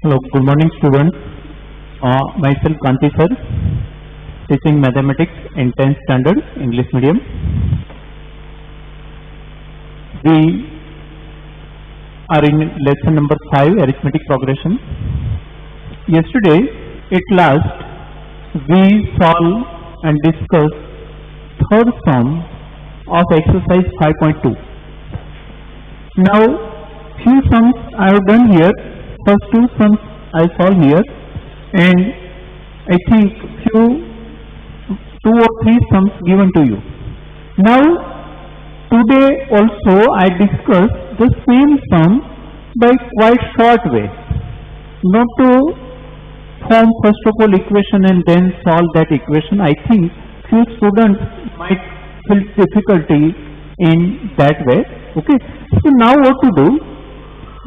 Hello, good morning students. Myself Kanti sir, teaching mathematics in 10th standard English medium. We are in lesson number 5, arithmetic progression. Yesterday at last we solved and discussed third sum of exercise 5.2. Now few sums I have done here. First two sums I solve here, and I think two or three sums given to you. Now today also I discuss the same sum by quite short way, not to form first of all equation and then solve that equation. I think few students might feel difficulty in that way. Okay, so now what to do?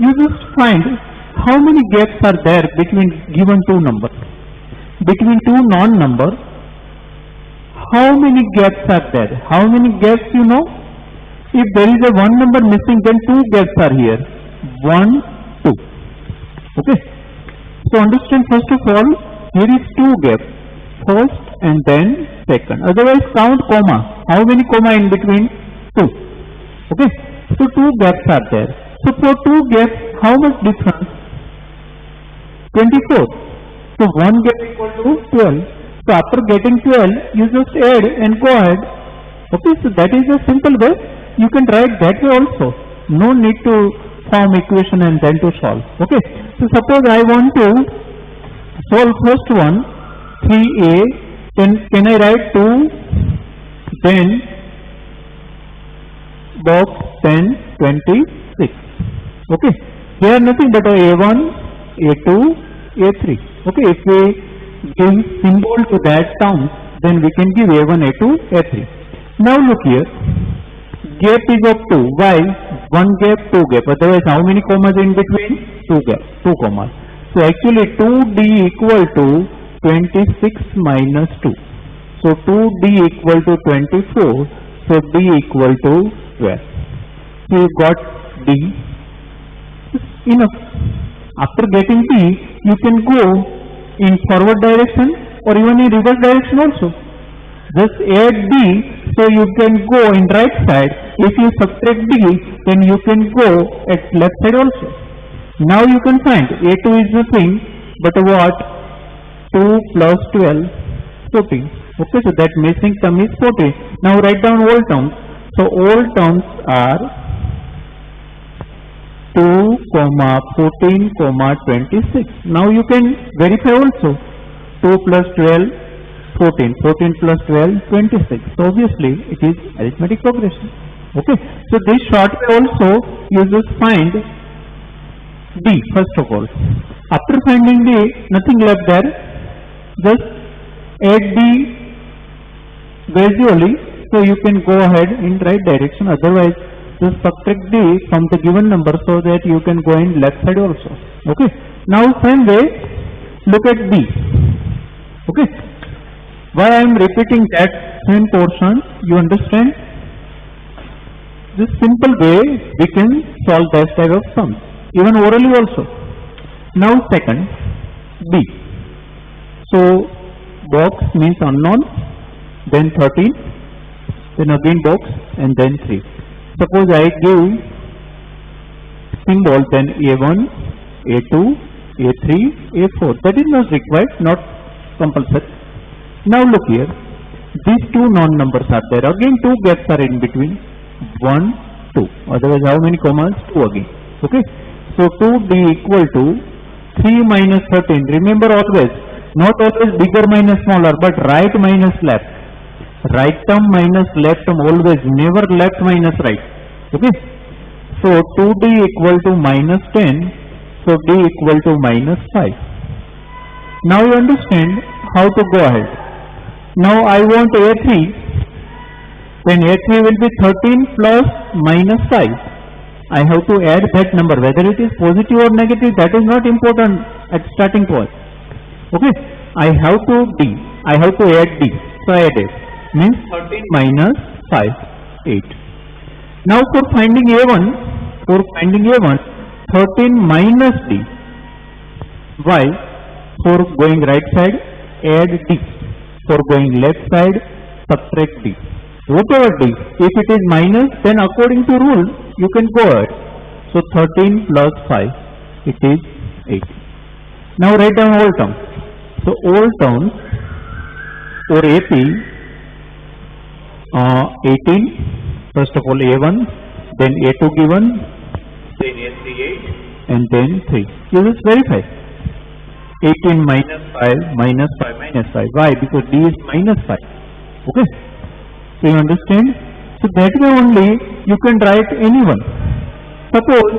You just find how many gaps are there between given two numbers, between two non-numbers. How many gaps are there? How many gaps you know? If there is a one number missing, then two gaps are here. 1, 2. Okay. So understand, first of all, here is two gaps, first and then second. Otherwise count comma. How many comma in between? 2. Okay. So two gaps are there. So for two gaps, how much difference? 24. So one gap equal to 12. So after getting 12, you just add and go ahead. Okay, so that is a simple way. You can write that way also. No need to form equation and then to solve. Okay, so suppose I want to solve first one, 3a, then can I write 2, then box 10, 26. Okay, here nothing but a1, a2, a3. Okay, if we give symbol to that term, then we can give a1, a2, a3. Now look here, gap is of 2. Why? 1 gap, 2 gap. Otherwise, how many commas in between? 2 gaps, 2 commas. So actually 2d equal to 26 minus 2. So 2d equal to 24. So d equal to 12. So you got d. Enough. After getting d, you can go in forward direction or even in reverse direction also. Just add d, so you can go in right side. If you subtract d, then you can go at left side also. Now you can find a2 is nothing but what? 2 plus 12, 14. Okay, so that missing term is 14. Now write down all terms. So all terms are 2, 14, 26. Now you can verify also. 2 plus 12, 14. 14 plus 12, 26. So obviously it is arithmetic progression. Okay. So this short way also you just find d first of all. After finding d, nothing left there. Just add d gradually. So you can go ahead in right direction. Otherwise, just subtract d from the given number so that you can go in left side also. Okay. Now same way, look at b. Okay. Why I am repeating that same portion? You understand? This simple way we can solve that type of sums, even orally also. Now second, b. So box means unknown, then 13, then again box, and then 3. Suppose I give symbol, then a1, a2, a3, a4. That is not required, not compulsory. Now look here, these two non-numbers are there. Again two gaps are in between, 1, 2. Otherwise how many commas? 2 again. Okay. So 2d equal to 3 minus 13. Remember always, not always bigger minus smaller, but right minus left. Right term minus left term always, never left minus right. Okay. So 2d equal to minus 10. So d equal to minus 5. Now you understand how to go ahead. Now I want a3. Then a3 will be 13 plus minus 5. I have to add that number. Whether it is positive or negative, that is not important at starting point. Okay. I have to add d. So I add it. Means 13 minus 5, 8. Now for finding a1, 13 minus d. Why? For going right side, add D. For going left side, subtract D. Whatever D. If it is minus, then according to rule, you can go ahead. So 13 plus 5, it is 8. Now write down all terms. So all terms for AP, 18, first of all A1, then A2 given, then A3 8, and then 3. You just verify. 18 minus 5, minus 5, minus 5. Why? Because D is minus 5. Okay? So you understand? So that way only you can write anyone. Suppose,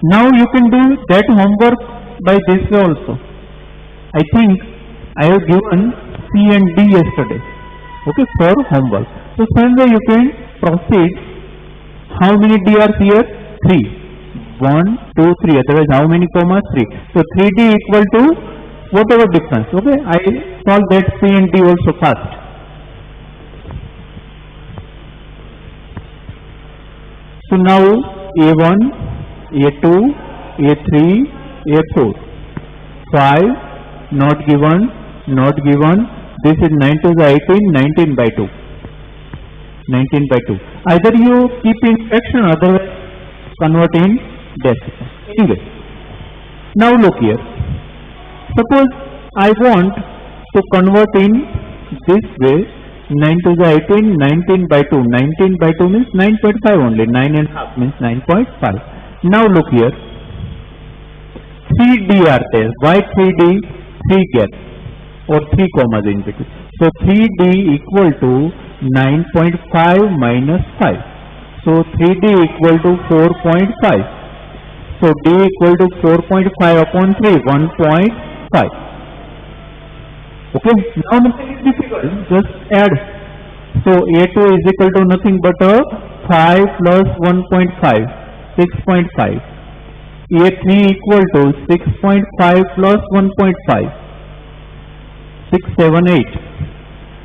now you can do that homework by this way also. I think I have given C and D yesterday. Okay, for homework. So same way you can proceed. How many D are here? 3. 1, 2, 3. Otherwise, how many commas? 3. So 3D equal to whatever difference. Okay, I solve that C and D also fast. So now A1, A2, A3, A4. 5, not given, not given. This is 9 to the 18, 19 by 2. 19 by 2. Either you keep in fraction, otherwise convert in decimal. Anyway, now look here. Suppose I want to convert in this way, 9 to the 18, 19 by 2. 19 by 2 means 9.5 only. 9 and half means 9.5. Now look here. 3D are there. Why 3D? 3 gaps or 3 commas in between. So 3D equal to 9.5 minus 5. So 3D equal to 4.5. So D equal to 4.5 upon 3, 1.5. Okay, now nothing is difficult, just add. So A2 is equal to nothing but 5 plus 1.5, 6.5. A3 equal to 6.5 plus 1.5, 6, 7, 8.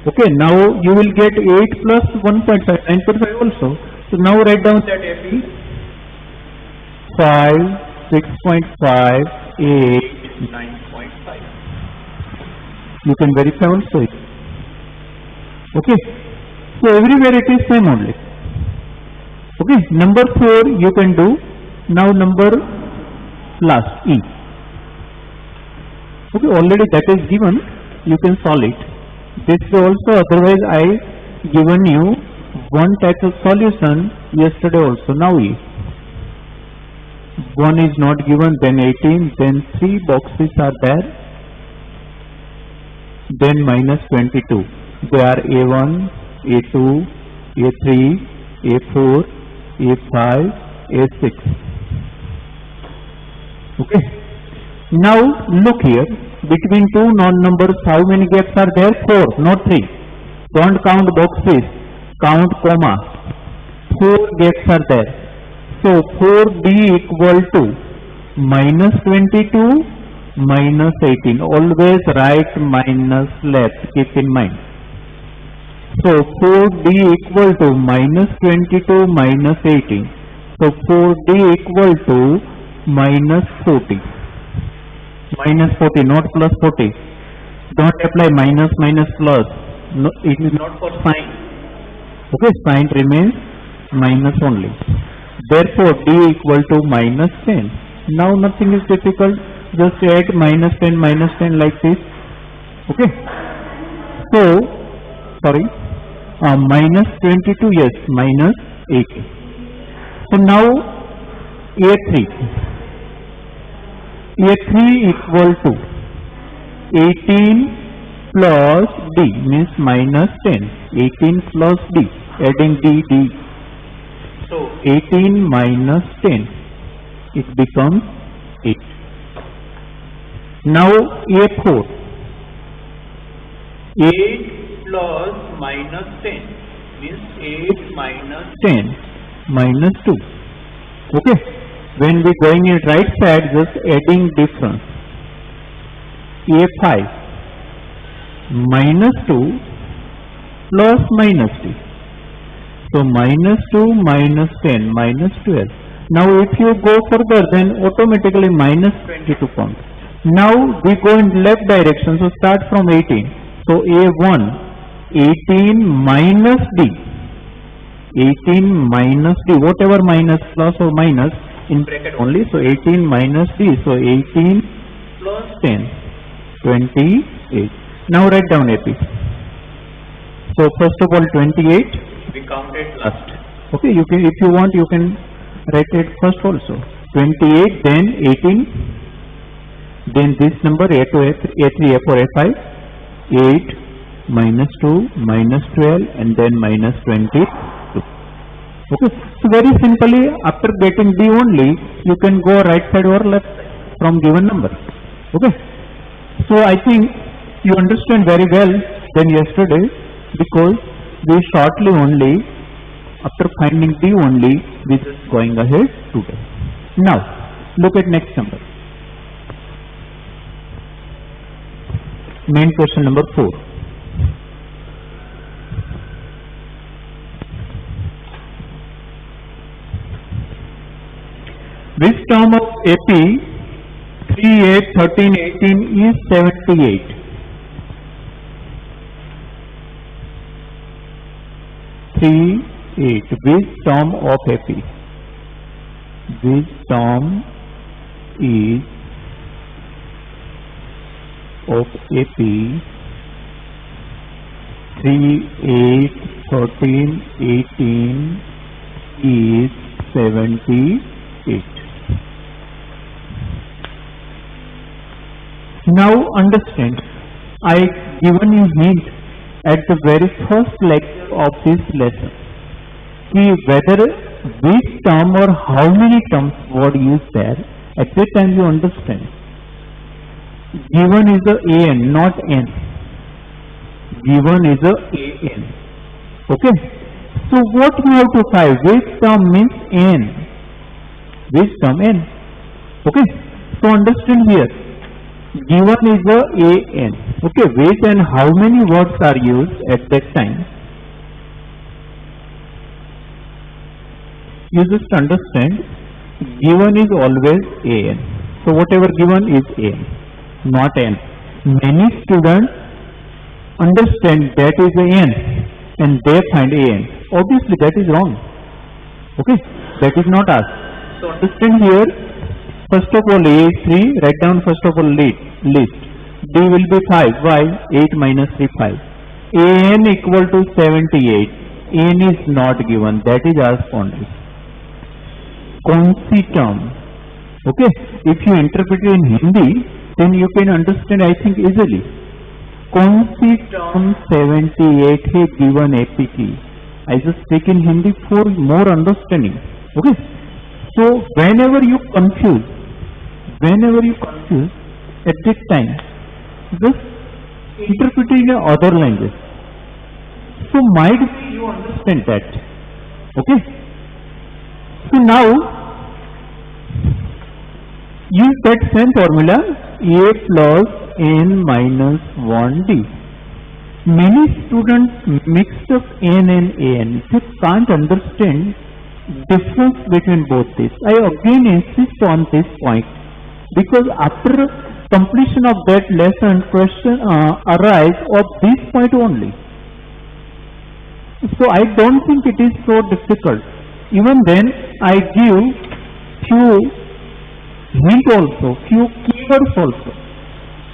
Okay, now you will get 8 plus 1.5, 9.5 also. So now write down that AP. 5, 6.5, 8, 9.5. You can verify also it. Okay. So everywhere it is same only. Okay. Number 4 you can do. Now number last E. Okay. Already that is given. You can solve it. This way also. Otherwise I given you one type of solution yesterday also. Now E. 1 is not given, then 18, then 3 boxes are there, then minus 22. They are A1, A2, A3, A4, A5, A6. Okay. Now look here, between two non-numbers, how many gaps are there? 4, not 3. Don't count boxes, count comma. 4 gaps are there. So 4D equal to minus 22, minus 18. Always write minus left, keep in mind. So 4D equal to minus 22, minus 18. So 4D equal to minus 40. Minus 40, not plus 40. Don't apply minus, minus, plus. No, it is not for sign. Okay, sign remains minus only. Therefore, D equal to minus 10. Now nothing is difficult. Just add minus 10 like this. Okay. So, sorry. Minus 22, yes, minus 18. So now A3. A3 equal to 18 plus D means minus 10. 18 plus D. Adding D. So 18 minus 10, it becomes 8. Now A4, 8 plus minus 10 means 8 minus 10 minus 2. Okay, when we going in right side, just adding difference. A5, minus 2 plus minus 2. So minus 2 minus 10 minus 12. Now if you go further, then automatically minus 22 comes. Now we go in left direction, so start from 18. So A1, 18 minus D. 18 minus D, whatever minus, plus or minus, in bracket only. So 18 minus D, so 18 plus 10, 28. Now write down AP. So first of all 28, we counted last. Okay, you can, if you want, you can write it first also. 28, then 18, then this number A2, A3, A4, A5, 8, minus 2, minus 12, and then minus 22. Okay, so very simply, after getting D only, you can go right side or left side from given number. Okay, so I think you understand very well than yesterday, because we shortly only, after finding D only, we just going ahead today. Now, look at next number. Main question number 4. Which term of AP 3, 8, 13, 18 is 78? Which term of AP? Which term is of AP 3, 8, 13, 18 is 78? Now understand, I given you hint at the very first lecture of this lesson, whether which term or how many terms word used there, at that time you understand. Given is a an, not n. Given is a an. Okay. So what you have to find? Which term means n? Which term n? Okay. So understand here. Given is a an. Okay. Which and how many words are used at that time? You just understand. Given is always an. So whatever given is an, not n. Many students understand that is an and they find an. Obviously that is wrong. Okay, that is not us. So understand here, first of all A is 3, write down first of all list. D will be 5, why? 8 minus 3, 5. An equal to 78. N is not given, that is asked only. Kaunsi term. Okay, if you interpret it in Hindi, then you can understand, I think, easily. Kaunsi term 78 है given AP की. I just speak in Hindi for more understanding. Okay. So whenever you confuse, at this time, just interpret in other language. So might be you understand that. Okay. So now use that same formula, A plus n minus 1D. Many students mixed up n and an. They can't understand difference between both these. I again insist on this point, because after completion of that lesson, question arise of this point only. So I don't think it is so difficult. Even then, I give few hint also, few keywords also.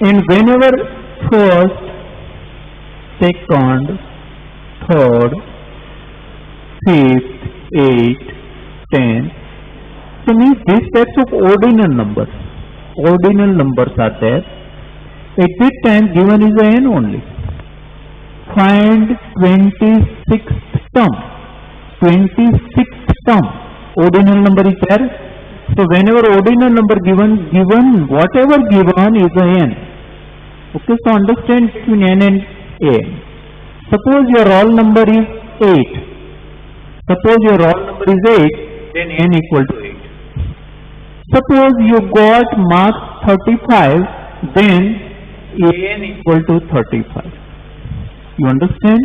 And whenever first, second, third, fifth, eighth, 10th, so means these types of ordinal numbers are there. At this time given is a n only. Find 26th term. 26th term. Ordinal number is there. So whenever ordinal number given, whatever given is a n. Okay, so understand between n and a. Suppose your roll number is 8. Suppose your roll number is 8, then n equal to 8. Suppose you got marks 35, then an equal to 35. You understand?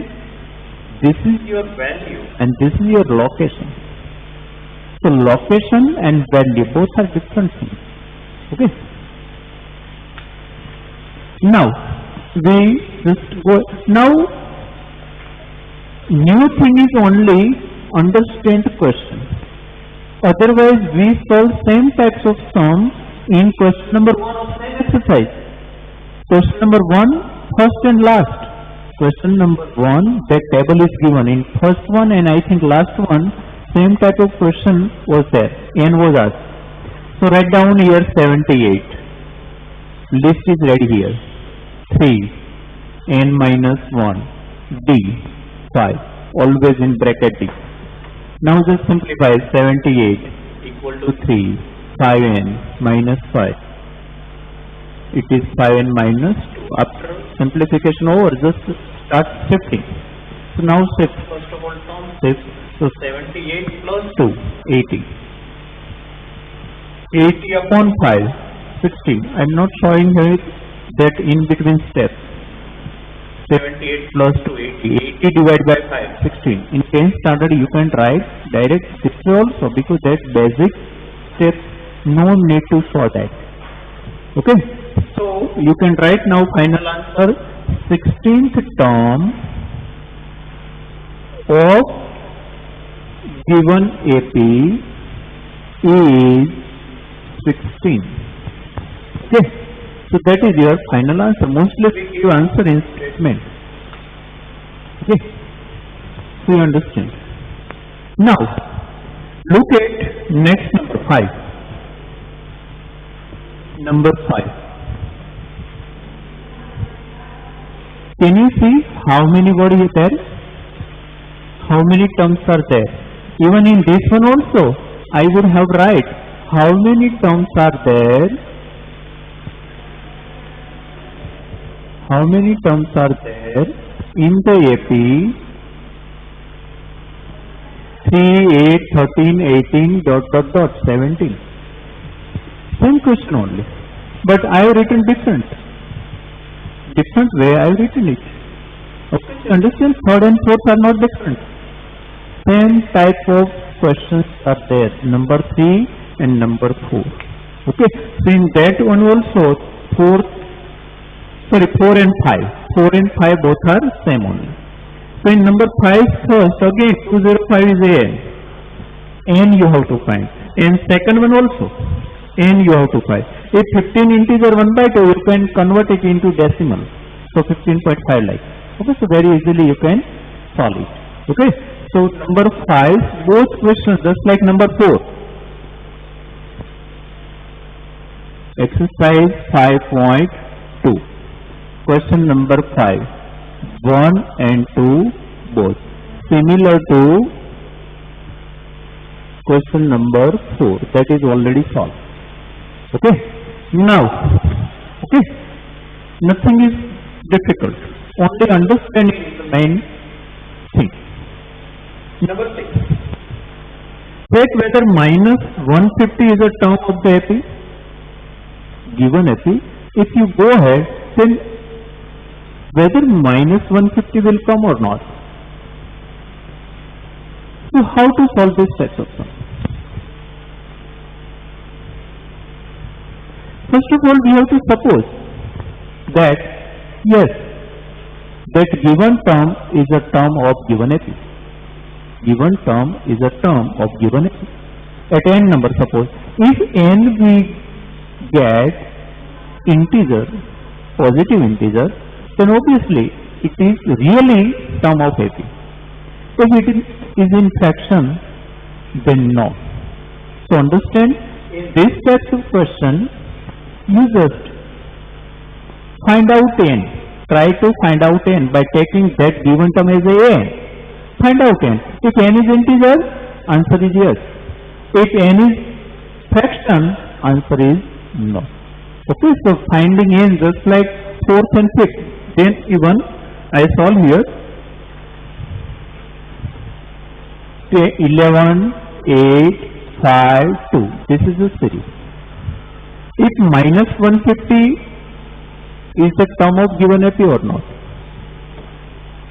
This is your value and this is your location. So location and value both are different things. Okay. Now we just go. Now new thing is only understand question. Otherwise we solve same types of sum in question number 1 of same exercise. Question number 1, first and last. Question number 1, that table is given in first one and I think last one, same type of question was there, n was asked. So write down here 78. List is ready here. 3, n minus 1, d, 5, always in bracket d. Now just simplify 78 equal to 3, 5n minus 5. It is 5n minus 2. After simplification over, just start shifting. So now shift. First of all, term shift. So 78 plus 2, 80. 80 upon 5, 16. I am not showing here that in between steps. 78 plus 2, 80. 80 divided by 5, 16. In 10th standard, you can write direct 60 also because that basic steps, no need to show that. Okay. So you can write now final answer. 16th term of given AP is 16. Okay. So that is your final answer. Mostly we give answer in statement. Okay. So you understand. Now look at next number 5. Number 5. Can you see how many words is there? How many terms are there? Even in this one also, I would have write how many terms are there. How many terms are there in the AP 3, 8, 13, 18, dot, dot, dot, 17. Same question only. But I have written different way I have written it. Okay, you understand? Third and fourth are not different. Same type of questions are there. Number 3 and number 4. Okay, so in that one also 4 and 5. 4 and 5 both are same only. So in number 5 first, again 205 is n you have to find. And second one also, n you have to find. If 15 integer 1 by 2, you can convert it into decimal. So 15.5 like. Okay, so very easily you can solve it. Okay, so number 5, both questions just like number 4. Exercise 5.2. Question number 5. 1 and 2 both. Similar to question number 4. That is already solved. Okay. Now, okay, nothing is difficult. Only understanding is the main thing. Number 6. Check whether minus 150 is a term of the AP. Given AP, if you go ahead, then whether minus 150 will come or not. So how to solve this type of sum? First of all, we have to suppose that yes, that given term is a term of given AP. Given term is a term of given AP. At n number, suppose if n we get integer, positive integer, then obviously it is really term of AP. If it is in fraction, then no. So understand, in this type of question, you just find out n. Try to find out n by taking that given term as a n. Find out n. If n is integer, answer is yes. If n is fraction, answer is no. Okay, so finding n just like 4th and 5th. Then even I solve here 11, 8, 5, 2. This is the series. If minus 150 is the term of given AP or not.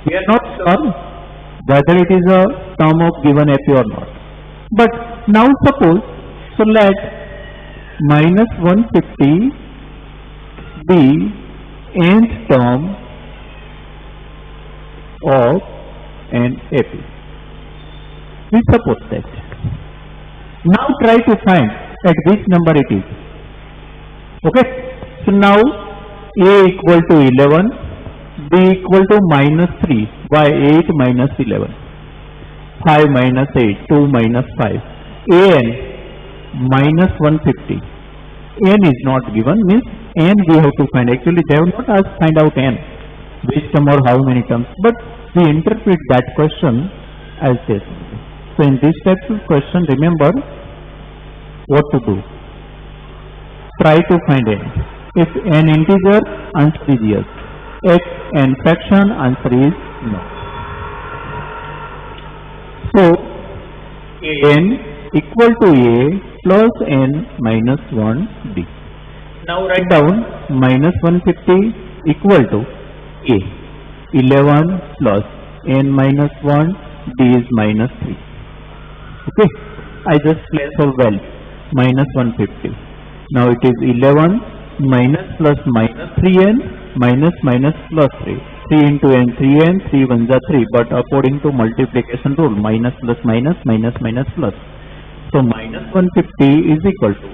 We are not sure whether it is a term of given AP or not. But now suppose, so let minus 150 be nth term of an AP. We suppose that. Now try to find at which number it is. Okay. So now A equal to 11, B equal to minus 3, by 8 minus 11, 5 minus 8, 2 minus 5, An minus 150. N is not given, means N we have to find. Actually they have not asked find out N, which term or how many terms, but we interpret that question as this. So in this type of question, remember what to do. Try to find N. If N integer, answer is yes. If N fraction, answer is no. So N equal to A plus N minus 1D. Now write down minus 150 equal to A. 11 plus N minus 1, D is minus 3. Okay, I just place a value minus 150. Now it is 11 minus plus minus 3n minus minus plus 3. 3 into n, 3n, 3 ones are 3, but according to multiplication rule, minus plus minus, minus minus plus. So minus 150 is equal to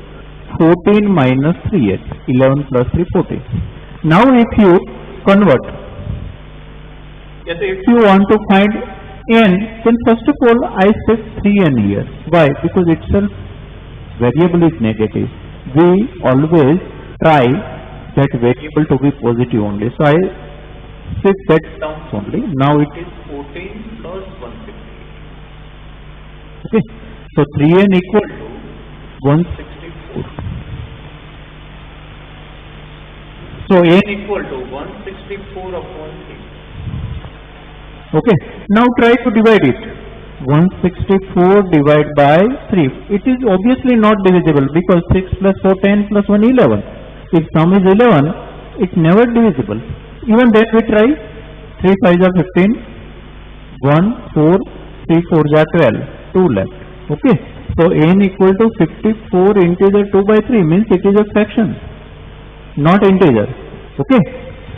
14 minus 3n, 11 plus 3, 14. Now if you convert, if you want to find n, then first of all I set 3n here. Why? Because itself variable is negative. We always try that variable to be positive only. So I set that terms only. Now it is 14 plus 150. Okay. So 3n equal to 164. So n equal to 164 upon 3. Okay. Now try to divide it. 164 divided by 3. It is obviously not divisible because 6 plus 4, 10 plus 1, 11. If sum is 11, it's never divisible. Even then we try. 3 5s are 15, 1, 4, 3 4s are 12, 2 left. Okay. So n equal to 54 integer 2 by 3 means it is a fraction, not integer. Okay.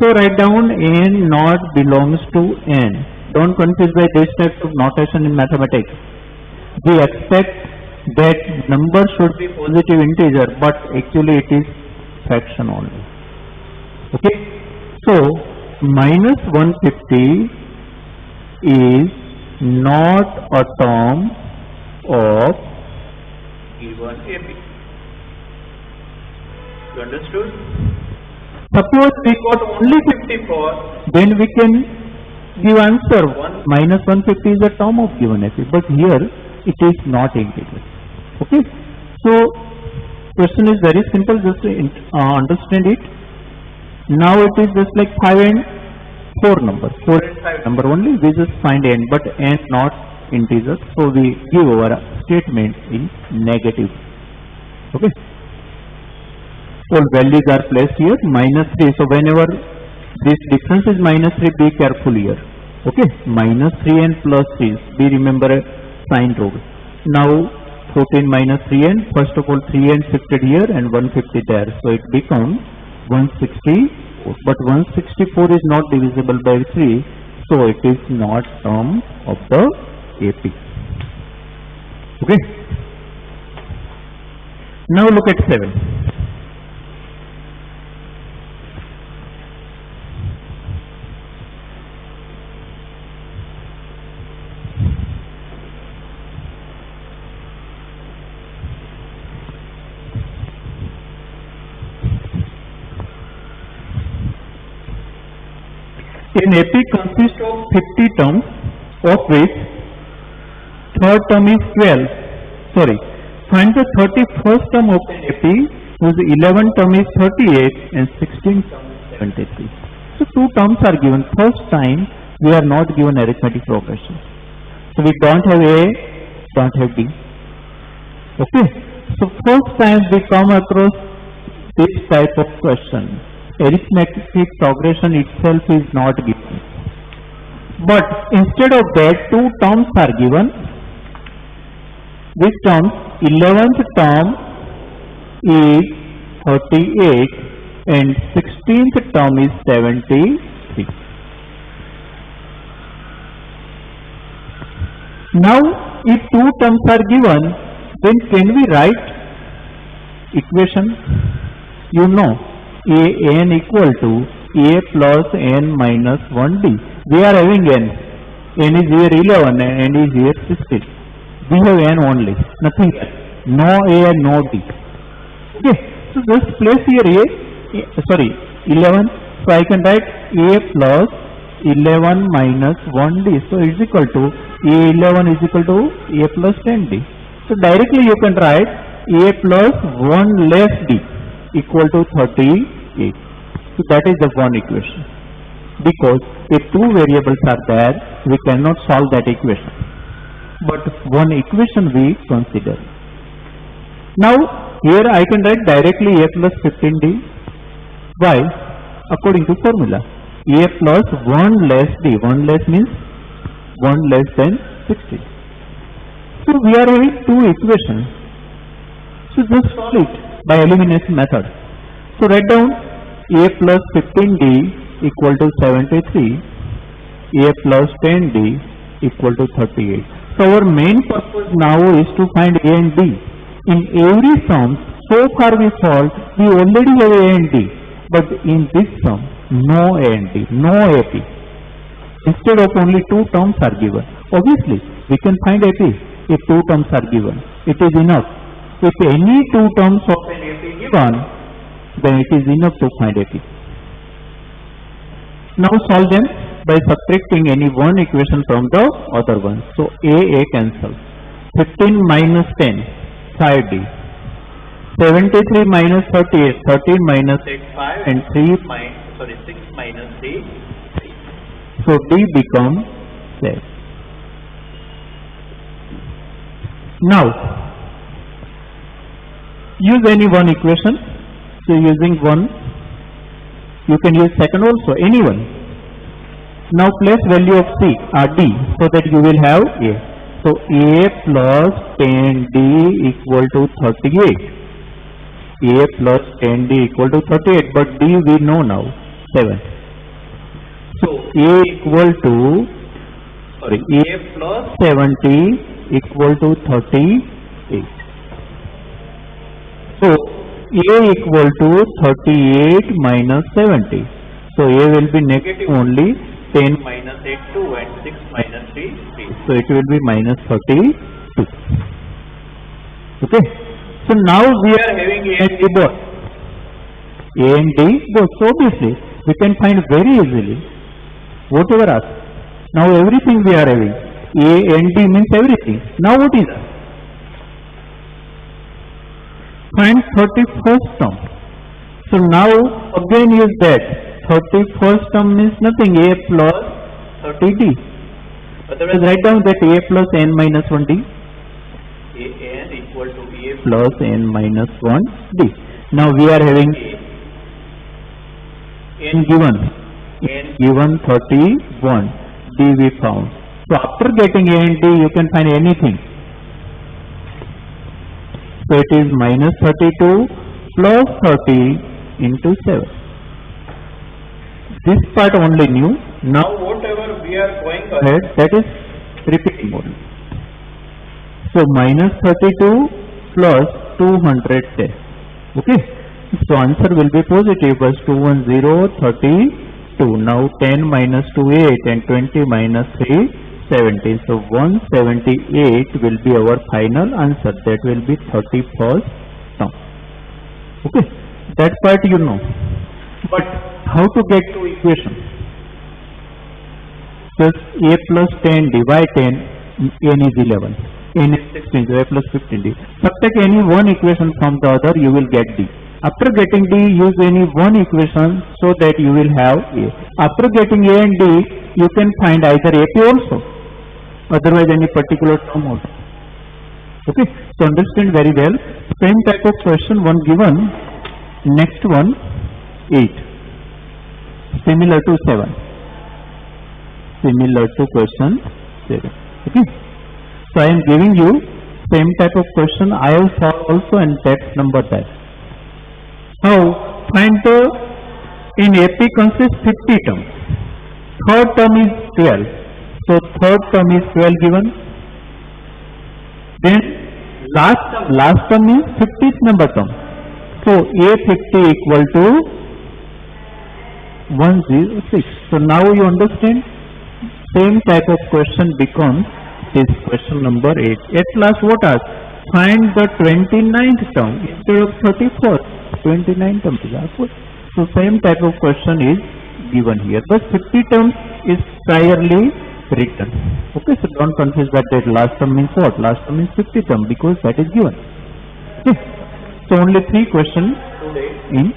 So write down n not belongs to n. Don't confuse by this type of notation in mathematics. We expect that number should be positive integer, but actually it is fraction only. Okay. So minus 150 is not a term of given AP. You understood? Suppose we got only 54, then we can give answer minus 150 is a term of given AP, but here it is not integer. Okay. So question is very simple, just understand it. Now it is just like 5 and 4 number, 4 and 5 number only, we just find n, but n not integer, so we give our statement in negative. Okay. All values are placed here, minus 3, so whenever this difference is minus 3, be careful here. Okay, minus 3 and plus 3, we remember a sign rule. Now 14 minus 3 and, first of all 3 and shifted here and 150 there, so it becomes 164, but 164 is not divisible by 3, so it is not term of the AP. Okay. Now look at 7. An AP consists of 50 terms, of which third term is 12. Sorry, find the 31st term of an AP whose 11 term is 38 and 16 term is 73. So two terms are given. First time we are not given arithmetic progression. So we don't have A, don't have D. Okay. So first time we come across this type of question. Arithmetic progression itself is not given, but instead of that two terms are given. Which terms? 11th term is 38 and 16th term is 73. Now, if two terms are given, then can we write equation? You know, an equal to a plus n minus 1d. We are having n. N is here 11 and n is here 16. We have n only, nothing else. No a and no d. Okay, so just place here 11. So I can write a plus 11 minus 1d. So it is equal to a11 is equal to a plus 10d. So directly you can write a plus 1 less d equal to 38. So that is the one equation. Because if two variables are there, we cannot solve that equation. But one equation we consider. Now here I can write directly a plus 15d. Why? According to formula. A plus 1 less d. 1 less means 1 less than 16. So we are having two equations. So just solve it by elimination method. So write down a plus 15d equal to 73, a plus 10d equal to 38. So our main purpose now is to find a and d. In every sum, so far we solved, we already have a and d. But in this sum, no a and d, no ap. Instead of only two terms are given. Obviously, we can find ap if two terms are given. It is enough. If any two terms of an ap given, then it is enough to find ap. Now solve them by subtracting any one equation from the other one. So a cancels. 15 minus 10, 5d. 73 minus 38, 13 minus 8, 5 and 6 minus 3, 3. So d becomes 7. Now use any one equation. So using one, you can use second also, any one. Now place value of c or d so that you will have a. So a plus 10d equal to 38. A plus 10d equal to 38, but d we know now 7. So a equal to a plus 70 equal to 38. So a equal to 38 minus 70. So a will be negative only. 10 minus 8 2 and 6 minus 3 3. So it will be minus 32. Okay. So now we are having a and d both. A and d both. So obviously we can find very easily whatever asked. Now everything we are having. A and d means everything. Now what is that? Find 31st term. So now again use that. 31st term means nothing. A plus 30d. Otherwise write down that a plus n minus 1d. A n equal to a plus n minus 1d. Now we are having n given. N given 31. D we found. So after getting a and d you can find anything. So it is minus 32 plus 30 into 7. This part only new. Now whatever we are going ahead, that is repeating only. So minus 32 plus 210. Okay. So answer will be positive as 210 32. Now 10 minus 2 8 and 20 minus 3 17. So 178 will be our final answer. That will be 31st term. Okay. That part you know. But how to get to equation? Just a plus 10 divide 10, n is 11, n is 16, so a plus 15d. Subtract any one equation from the other, you will get d. After getting d, use any one equation so that you will have a. After getting a and d, you can find either ap also, otherwise any particular term also. Okay, so understand very well. Same type of question one given, next one 8. Similar to 7. Similar to question 7. Okay. So I am giving you Same type of question I have solved also, and that's number that. Now find the, in AP consists 50 terms. Third term is 12. So third term is 12 given. Then last term is 50th number term. So A50 equal to 106. So now you understand. Same type of question becomes this question number 8. At last what asked? Find the 29th term instead of 31st. 29th term is asked. So same type of question is given here. But 50 terms is priorly written. Okay, so don't confuse that last term means what? Last term means 50 term because that is given. Okay. So only 3 questions in